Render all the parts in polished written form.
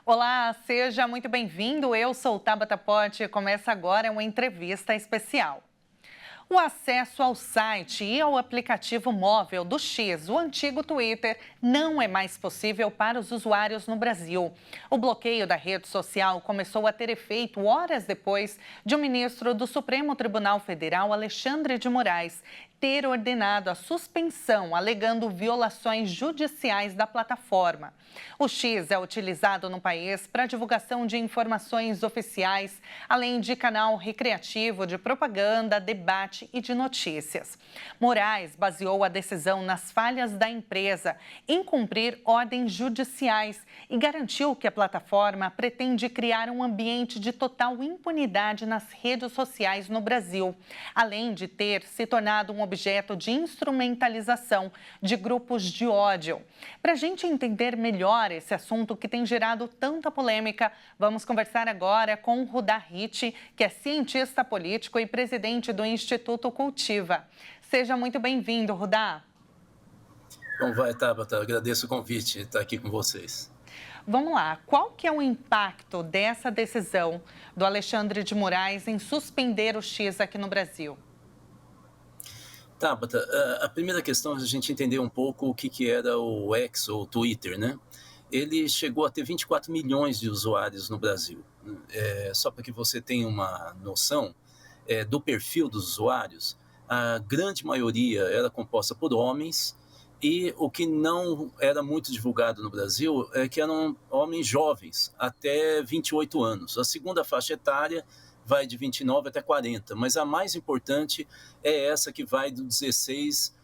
Olá, seja muito bem-vindo. Eu sou Tabata Pote e começa agora uma entrevista especial. O acesso ao site e ao aplicativo móvel do X, o antigo Twitter, não é mais possível para os usuários no Brasil. O bloqueio da rede social começou a ter efeito horas depois de o ministro do Supremo Tribunal Federal, Alexandre de Moraes, ter ordenado a suspensão, alegando violações judiciais da plataforma. O X é utilizado no país para divulgação de informações oficiais, além de canal recreativo de propaganda, debate e de notícias. Moraes baseou a decisão nas falhas da empresa em cumprir ordens judiciais e garantiu que a plataforma pretende criar um ambiente de total impunidade nas redes sociais no Brasil, além de ter se tornado um objeto de instrumentalização de grupos de ódio. Para a gente entender melhor esse assunto que tem gerado tanta polêmica, vamos conversar agora com o Rudá Hit, que é cientista político e presidente do Instituto Cultiva. Seja muito bem-vindo, Rudá. Como vai, Tabata? Agradeço o convite de estar aqui com vocês. Vamos lá, qual que é o impacto dessa decisão do Alexandre de Moraes em suspender o X aqui no Brasil? Tabata, a primeira questão é a gente entender um pouco o que era o X ou Twitter, né? Ele chegou a ter 24 milhões de usuários no Brasil. Só para que você tenha uma noção do perfil dos usuários, a grande maioria era composta por homens e o que não era muito divulgado no Brasil é que eram homens jovens, até 28 anos. A segunda faixa etária vai de 29 até 40, mas a mais importante é essa que vai do 16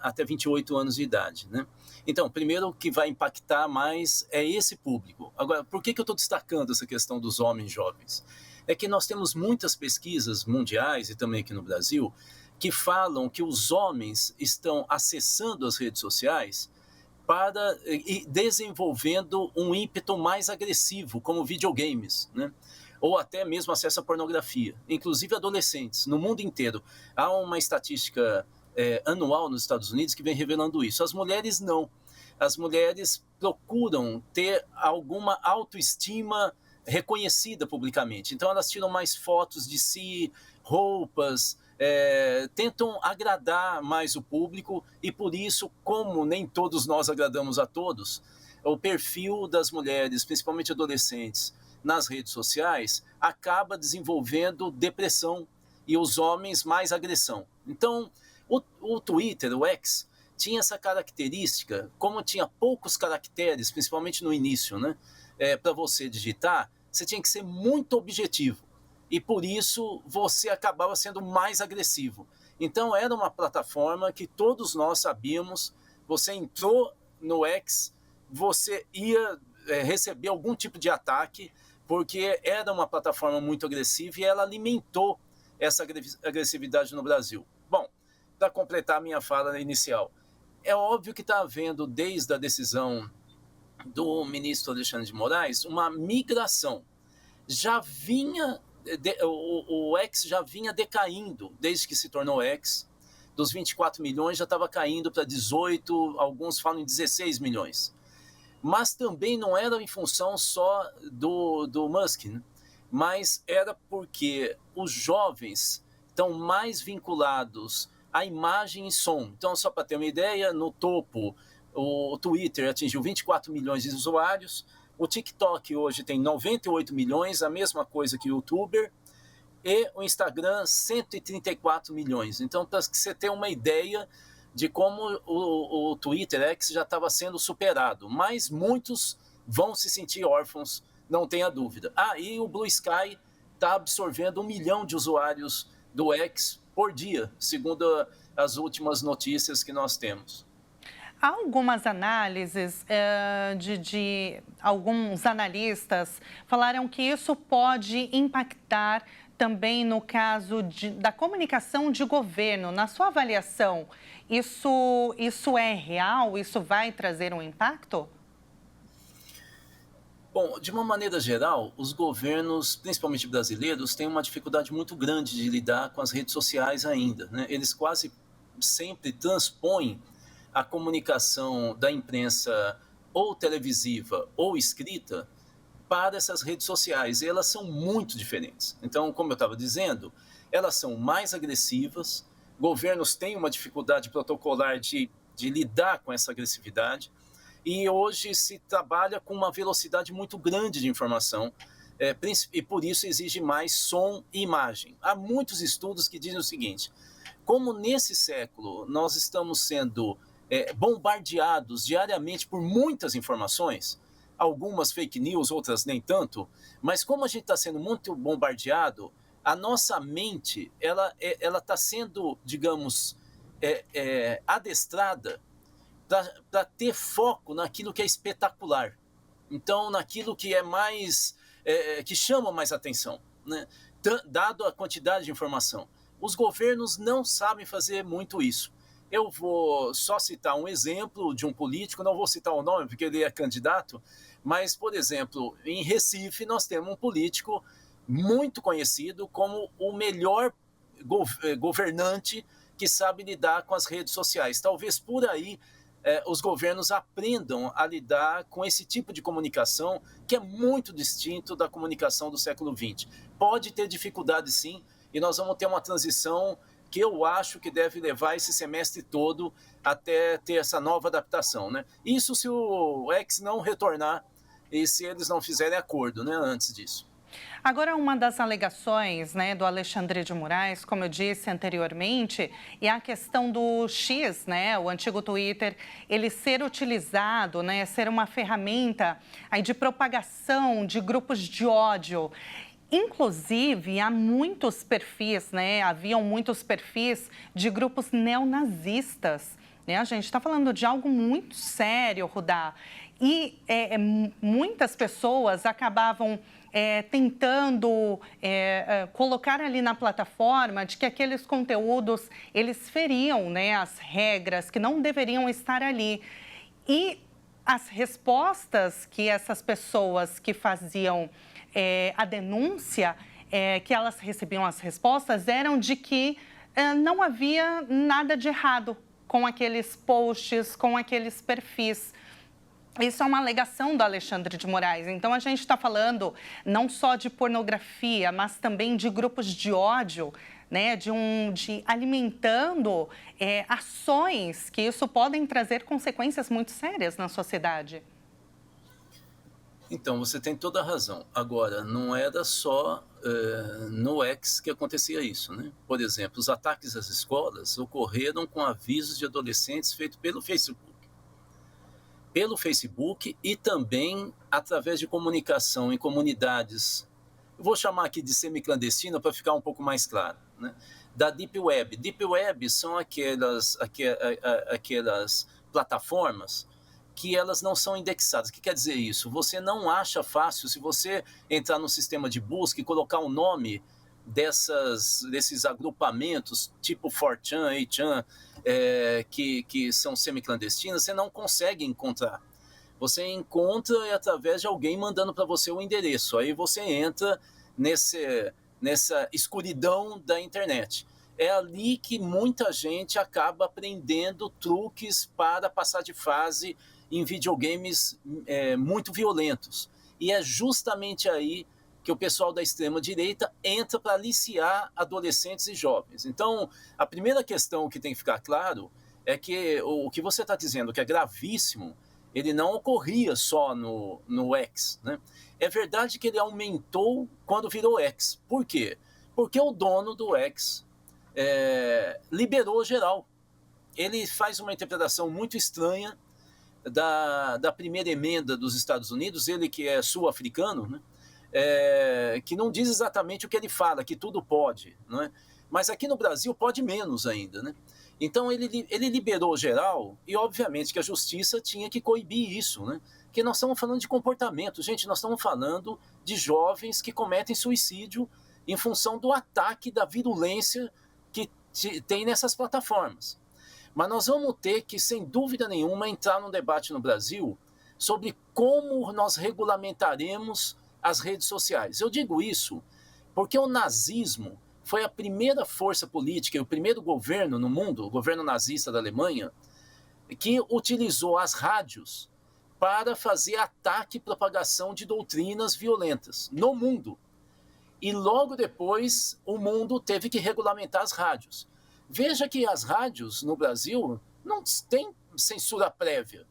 até 28 anos de idade, né? Então, primeiro, o que vai impactar mais é esse público. Agora, por que eu estou destacando essa questão dos homens jovens? É que nós temos muitas pesquisas mundiais e também aqui no Brasil que falam que os homens estão acessando as redes sociais e desenvolvendo um ímpeto mais agressivo, como videogames, né? Ou até mesmo acesso à pornografia, inclusive adolescentes, no mundo inteiro. Há uma estatística anual nos Estados Unidos que vem revelando isso. As mulheres não. As mulheres procuram ter alguma autoestima reconhecida publicamente. Então elas tiram mais fotos de si, roupas, tentam agradar mais o público e por isso, como nem todos nós agradamos a todos, o perfil das mulheres, principalmente adolescentes, nas redes sociais, acaba desenvolvendo depressão e os homens mais agressão. Então, o Twitter, o X, tinha essa característica, como tinha poucos caracteres, principalmente no início, né, para você digitar, você tinha que ser muito objetivo. E por isso você acabava sendo mais agressivo. Então era uma plataforma que todos nós sabíamos, você entrou no X, você ia receber algum tipo de ataque, porque era uma plataforma muito agressiva e ela alimentou essa agressividade no Brasil. Bom, para completar a minha fala inicial, é óbvio que está havendo, desde a decisão do ministro Alexandre de Moraes, uma migração. Já vinha, o X já vinha decaindo, desde que se tornou X, dos 24 milhões já estava caindo para 18, alguns falam em 16 milhões. Mas também não era em função só do Musk, né? Mas era porque os jovens estão mais vinculados à imagem e som. Então, só para ter uma ideia, no topo, o Twitter atingiu 24 milhões de usuários, o TikTok hoje tem 98 milhões, a mesma coisa que o YouTuber, e o Instagram 134 milhões. Então, para você ter uma ideia de como o Twitter X já estava sendo superado, mas muitos vão se sentir órfãos, não tenha dúvida. E o Blue Sky está absorvendo 1 milhão de usuários do X por dia, segundo as últimas notícias que nós temos. Há algumas análises de alguns analistas falaram que isso pode impactar também no caso da comunicação de governo. Na sua avaliação, isso é real? Isso vai trazer um impacto? Bom, de uma maneira geral, os governos, principalmente brasileiros, têm uma dificuldade muito grande de lidar com as redes sociais ainda, né? Eles quase sempre transpõem a comunicação da imprensa ou televisiva ou escrita para essas redes sociais. E elas são muito diferentes. Então, como eu estava dizendo, elas são mais agressivas, governos têm uma dificuldade protocolar de lidar com essa agressividade, e hoje se trabalha com uma velocidade muito grande de informação, e por isso exige mais som e imagem. Há muitos estudos que dizem o seguinte: como nesse século nós estamos sendo bombardeados diariamente por muitas informações, algumas fake news, outras nem tanto, mas como a gente está sendo muito bombardeado, a nossa mente ela está sendo, digamos, adestrada para ter foco naquilo que é espetacular. Então, naquilo que é mais, que chama mais atenção, né? Dado a quantidade de informação. Os governos não sabem fazer muito isso. Eu vou só citar um exemplo de um político, não vou citar o nome porque ele é candidato, mas, por exemplo, em Recife nós temos um político muito conhecido como o melhor governante que sabe lidar com as redes sociais. Talvez por aí os governos aprendam a lidar com esse tipo de comunicação que é muito distinto da comunicação do século XX. Pode ter dificuldade, sim, e nós vamos ter uma transição que eu acho que deve levar esse semestre todo até ter essa nova adaptação, né? Isso se o X não retornar e se eles não fizerem acordo, né, antes disso. Agora, uma das alegações, né, do Alexandre de Moraes, como eu disse anteriormente, é a questão do X, né, o antigo Twitter, ele ser utilizado, né, ser uma ferramenta aí de propagação de grupos de ódio. Inclusive, há muitos perfis, né, haviam muitos perfis de grupos neonazistas, né? A gente está falando de algo muito sério, Rudá. E muitas pessoas acabavam tentando colocar ali na plataforma de que aqueles conteúdos, eles feriam, né, as regras, que não deveriam estar ali. E as respostas que essas pessoas que faziam a denúncia, que elas recebiam as respostas, eram de que não havia nada de errado com aqueles posts, com aqueles perfis. Isso é uma alegação do Alexandre de Moraes. Então, a gente está falando não só de pornografia, mas também de grupos de ódio, né? de alimentando ações que isso podem trazer consequências muito sérias na sociedade. Então, você tem toda a razão. Agora, não era só no X que acontecia isso, né? Por exemplo, os ataques às escolas ocorreram com avisos de adolescentes feitos pelo Facebook. Pelo Facebook e também através de comunicação em comunidades, eu vou chamar aqui de semiclandestina para ficar um pouco mais claro, né? Da Deep Web. Deep Web são aquelas plataformas que elas não são indexadas. O que quer dizer isso? Você não acha fácil, se você entrar no sistema de busca e colocar o nome desses agrupamentos, tipo 4chan, 8chan, que são semiclandestinas, você não consegue encontrar. Você encontra através de alguém mandando para você o endereço. Aí você entra nessa escuridão da internet. É ali que muita gente acaba aprendendo truques para passar de fase em videogames muito violentos. E é justamente aí que o pessoal da extrema-direita entra para aliciar adolescentes e jovens. Então, a primeira questão que tem que ficar claro é que o que você está dizendo, que é gravíssimo, ele não ocorria só no X, né? É verdade que ele aumentou quando virou X. Por quê? Porque o dono do X liberou geral. Ele faz uma interpretação muito estranha da primeira emenda dos Estados Unidos, ele que é sul-africano, né? Que não diz exatamente o que ele fala, que tudo pode, não é? Mas aqui no Brasil pode menos ainda, né? Então ele liberou geral e obviamente que a justiça tinha que coibir isso, né? Porque nós estamos falando de comportamento, gente, nós estamos falando de jovens que cometem suicídio em função do ataque, da virulência que tem nessas plataformas. Mas nós vamos ter que, sem dúvida nenhuma, entrar num debate no Brasil sobre como nós regulamentaremos as redes sociais. Eu digo isso porque o nazismo foi a primeira força política e o primeiro governo no mundo, o governo nazista da Alemanha, que utilizou as rádios para fazer ataque e propagação de doutrinas violentas no mundo. E logo depois o mundo teve que regulamentar as rádios. Veja que as rádios no Brasil não têm censura prévia,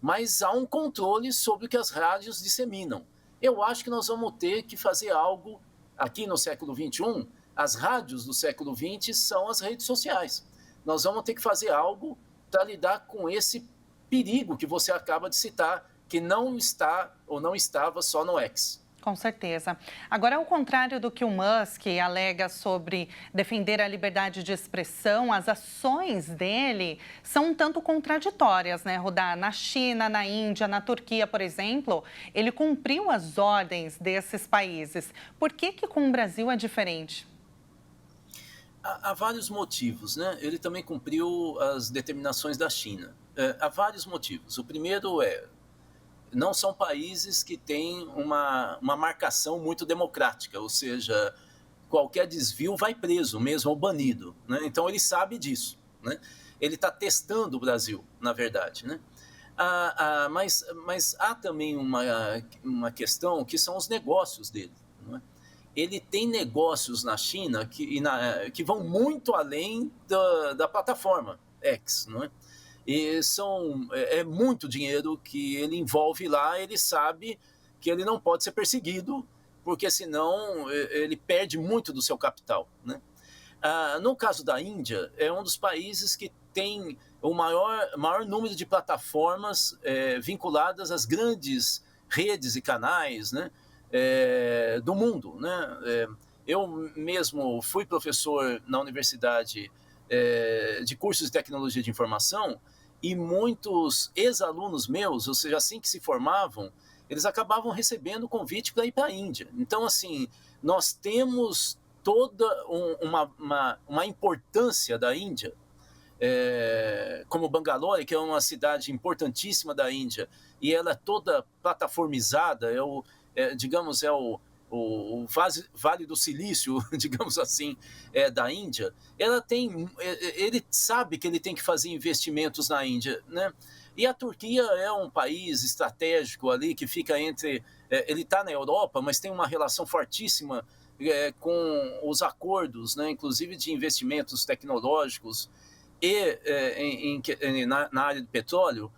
mas há um controle sobre o que as rádios disseminam. Eu acho que nós vamos ter que fazer algo aqui no século XXI. As rádios do século XX são as redes sociais. Nós vamos ter que fazer algo para lidar com esse perigo que você acaba de citar, que não está ou não estava só no X. Com certeza. Agora, ao contrário do que o Musk alega sobre defender a liberdade de expressão, as ações dele são um tanto contraditórias, né, Rudá? Na China, na Índia, na Turquia, por exemplo, ele cumpriu as ordens desses países. Por que com o Brasil é diferente? Há vários motivos, né? Ele também cumpriu as determinações da China. Há vários motivos. O primeiro não são países que têm uma marcação muito democrática, ou seja, qualquer desvio vai preso mesmo ou banido, né? Então ele sabe disso, né? Ele está testando o Brasil, na verdade, né? Mas há também uma questão que são os negócios dele, não é? Ele tem negócios na China que vão muito além da plataforma X, não é? E é muito dinheiro que ele envolve lá. Ele sabe que ele não pode ser perseguido, porque senão ele perde muito do seu capital, né? No caso da Índia, é um dos países que tem o maior número de plataformas vinculadas às grandes redes e canais, né, do mundo, né? Eu mesmo fui professor na universidade de cursos de tecnologia de informação, e muitos ex-alunos meus, ou seja, assim que se formavam, eles acabavam recebendo convite para ir para a Índia. Então, assim, nós temos toda uma importância da Índia, como Bangalore, que é uma cidade importantíssima da Índia, e ela é toda plataformizada, digamos, o Vale do Silício, digamos assim, da Índia. Ele sabe que ele tem que fazer investimentos na Índia, né? E a Turquia é um país estratégico ali que fica ele está na Europa, mas tem uma relação fortíssima com os acordos, né, inclusive de investimentos tecnológicos na área do petróleo,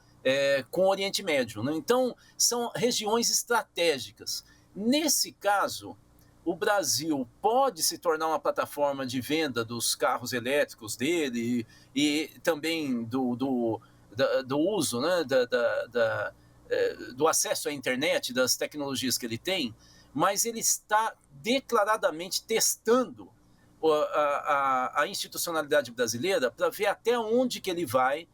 com o Oriente Médio, né? Então, são regiões estratégicas. Nesse caso, o Brasil pode se tornar uma plataforma de venda dos carros elétricos dele e também do uso, né, do acesso à internet, das tecnologias que ele tem, mas ele está declaradamente testando a institucionalidade brasileira para ver até onde que ele vai,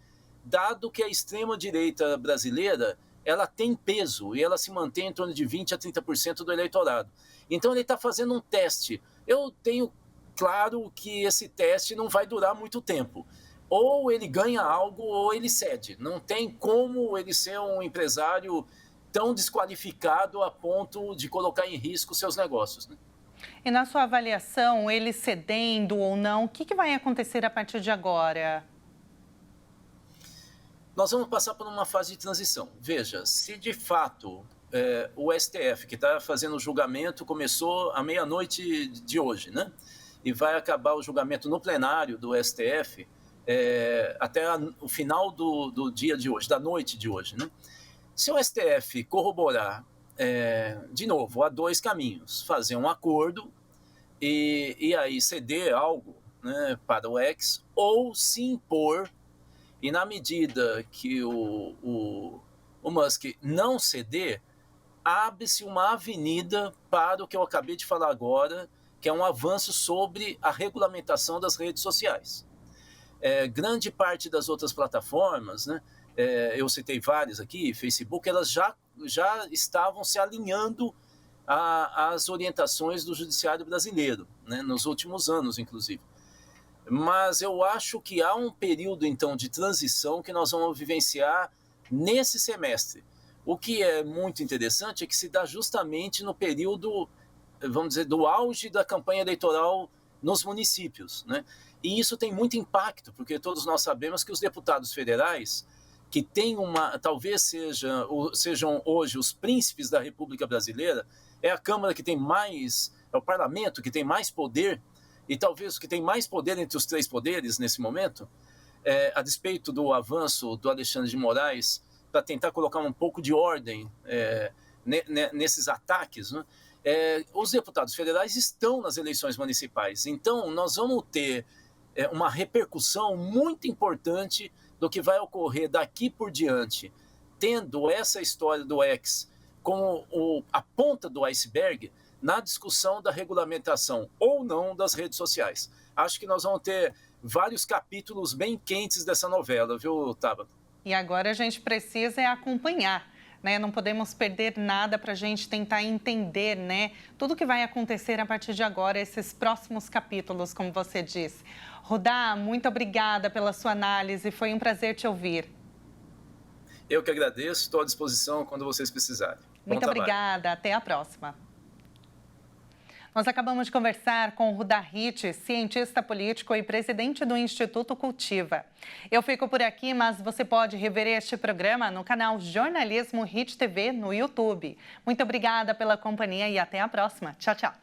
dado que a extrema-direita brasileira ela tem peso e ela se mantém em torno de 20% a 30% do eleitorado. Então ele está fazendo um teste. Eu tenho claro que esse teste não vai durar muito tempo. Ou ele ganha algo ou ele cede. Não tem como ele ser um empresário tão desqualificado a ponto de colocar em risco seus negócios, né? E na sua avaliação, ele cedendo ou não, o que vai acontecer a partir de agora? Nós vamos passar por uma fase de transição. Veja, se de fato o STF, que está fazendo o julgamento, começou à meia-noite de hoje, né? E vai acabar o julgamento no plenário do STF até o final do dia de hoje, da noite de hoje, né? Se o STF corroborar, de novo, há dois caminhos: fazer um acordo e aí ceder algo, né, para o X, ou se impor. E na medida que o Musk não ceder, abre-se uma avenida para o que eu acabei de falar agora, que é um avanço sobre a regulamentação das redes sociais. Grande parte das outras plataformas, né, eu citei várias aqui, Facebook, elas já estavam se alinhando às orientações do judiciário brasileiro, né, nos últimos anos, inclusive. Mas eu acho que há um período, então, de transição que nós vamos vivenciar nesse semestre. O que é muito interessante é que se dá justamente no período, vamos dizer, do auge da campanha eleitoral nos municípios, né? E isso tem muito impacto, porque todos nós sabemos que os deputados federais que tem talvez sejam hoje os príncipes da República Brasileira, é a Câmara que tem mais, é o parlamento que tem mais poder, e talvez o que tem mais poder entre os três poderes nesse momento, a despeito do avanço do Alexandre de Moraes, para tentar colocar um pouco de ordem nesses ataques, né? Os deputados federais estão nas eleições municipais, então nós vamos ter uma repercussão muito importante do que vai ocorrer daqui por diante, tendo essa história do X como a ponta do iceberg na discussão da regulamentação ou não das redes sociais. Acho que nós vamos ter vários capítulos bem quentes dessa novela, viu, Tabata? E agora a gente precisa acompanhar, né? Não podemos perder nada para a gente tentar entender, né? Tudo que vai acontecer a partir de agora, esses próximos capítulos, como você disse. Rudá, muito obrigada pela sua análise, foi um prazer te ouvir. Eu que agradeço, estou à disposição quando vocês precisarem. Muito obrigada, até a próxima. Nós acabamos de conversar com Rudá Hit, cientista político e presidente do Instituto Cultiva. Eu fico por aqui, mas você pode rever este programa no canal Jornalismo Hit TV no YouTube. Muito obrigada pela companhia e até a próxima. Tchau, tchau.